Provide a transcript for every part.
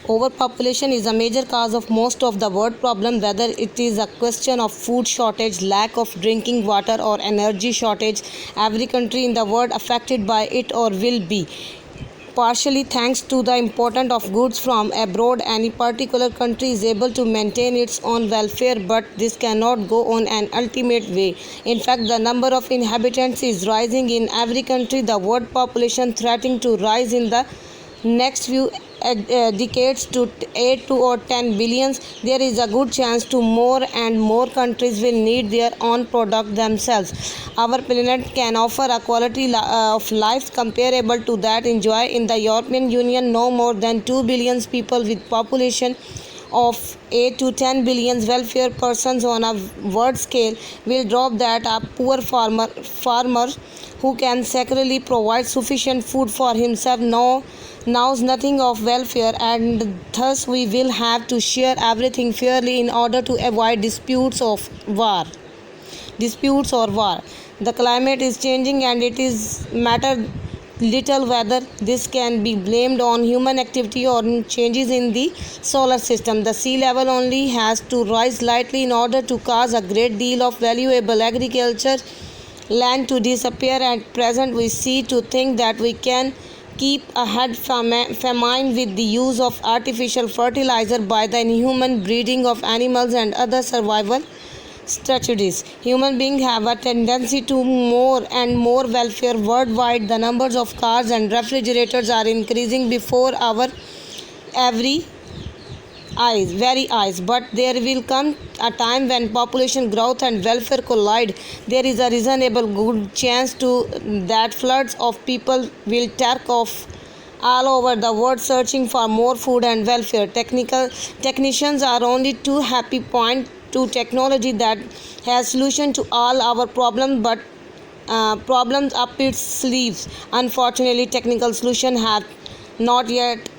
Overpopulation is a major cause of most of the world problem, whether it is a question of food shortage, lack of drinking water, or energy shortage. Every country in the world affected by it or will be, partially thanks to the import of goods from abroad. Any particular country is able to maintain its own welfare, but this cannot go on an ultimate way. In fact, the number of inhabitants is rising in every country. The world population threatening to rise in the next few decades to 8 to or 10 billions. There is a good chance to more and more countries will need their own product themselves. Our planet can offer a quality of life comparable to that enjoyed in the European Union. No more than 2 billion people with population of 8 to 10 billion welfare persons on a world scale will drop that a poor farmer who can secretly provide sufficient food for himself knows nothing of welfare, and thus we will have to share everything fairly in order to avoid disputes or war. The climate is changing, and it is matter little whether this can be blamed on human activity or changes in the solar system. The sea level only has to rise slightly in order to cause a great deal of valuable agriculture land to disappear. At present, we see to think that we can keep ahead famine with the use of artificial fertilizer by the inhuman breeding of animals and other survival strategies. Human beings have a tendency to more and more welfare worldwide. The numbers of cars and refrigerators are increasing before our very eyes, but there will come a time when population growth and welfare collide. There is a reasonable good chance that floods of people will take off all over the world searching for more food and welfare. Technicians are only too happy point to technology that has solution to all our problems, but problems up its sleeves. Unfortunately, technical solutions have not yet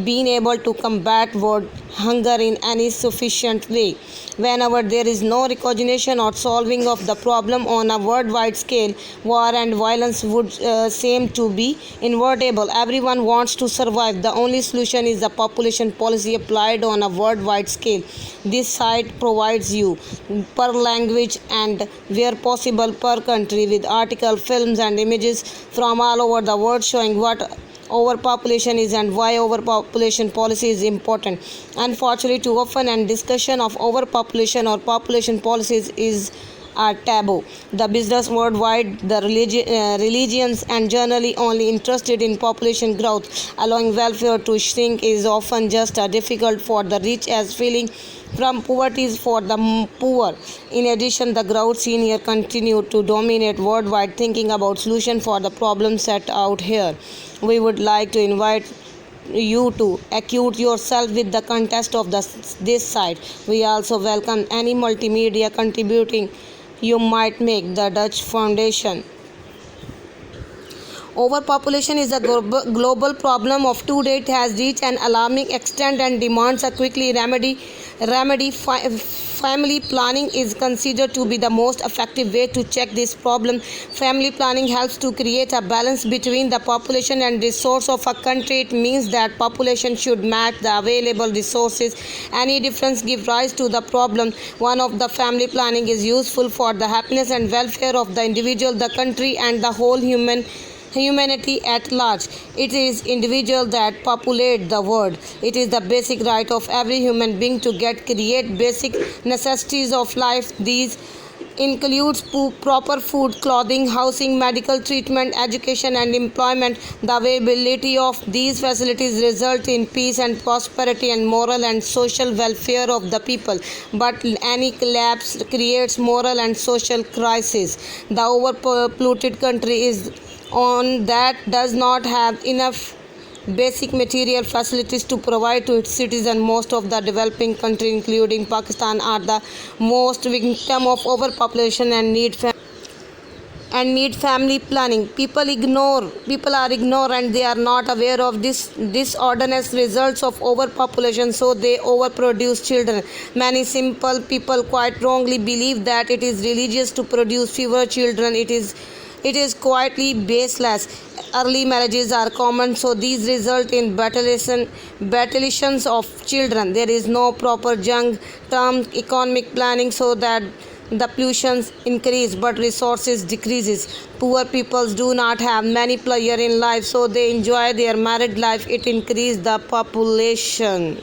been able to combat world hunger in any sufficient way. Whenever there is no recognition or solving of the problem on a worldwide scale, war and violence would seem to be inevitable. Everyone wants to survive. The only solution is the population policy applied on a worldwide scale. This site provides you per language and, where possible, per country with articles, films and images from all over the world showing what overpopulation is and why overpopulation policy is important. Unfortunately, too often a discussion of overpopulation or population policies is a taboo. The business worldwide, the religions, and generally only interested in population growth. Allowing welfare to shrink is often just as difficult for the rich as feeling from poverty is for the poor. In addition, the growth seen here continue to dominate worldwide. Thinking about solution for the problem set out here, we would like to invite you to acquaint yourself with the context of this site. We also welcome any multimedia contributing you might make. The Dutch Foundation. Overpopulation is a global problem of today. It has reached an alarming extent and demands a quickly remedy. Family planning is considered to be the most effective way to check this problem. Family planning helps to create a balance between the population and resource of a country. It means that population should match the available resources. Any difference gives rise to the problem. One of the family planning is useful for the happiness and welfare of the individual, the country, and the whole humanity at large. It is individuals that populate the world. It is the basic right of every human being to create basic necessities of life. These includes proper food, clothing, housing, medical treatment, education and employment. The availability of these facilities result in peace and prosperity and moral and social welfare of the people. But any collapse creates moral and social crisis. The overpolluted country is on that does not have enough basic material facilities to provide to its citizens. Most of the developing countries, including Pakistan, are the most victim of overpopulation and need family planning. People are ignored and they are not aware of this disordinous results of overpopulation, so they overproduce children. Many simple people quite wrongly believe that it is religious to produce fewer children. It is It is quietly baseless. Early marriages are common, so these result in battalions of children. There is no proper young-term economic planning, so that the pollution increase but resources decreases. Poor peoples do not have many pleasure in life, so they enjoy their married life. It increase the population.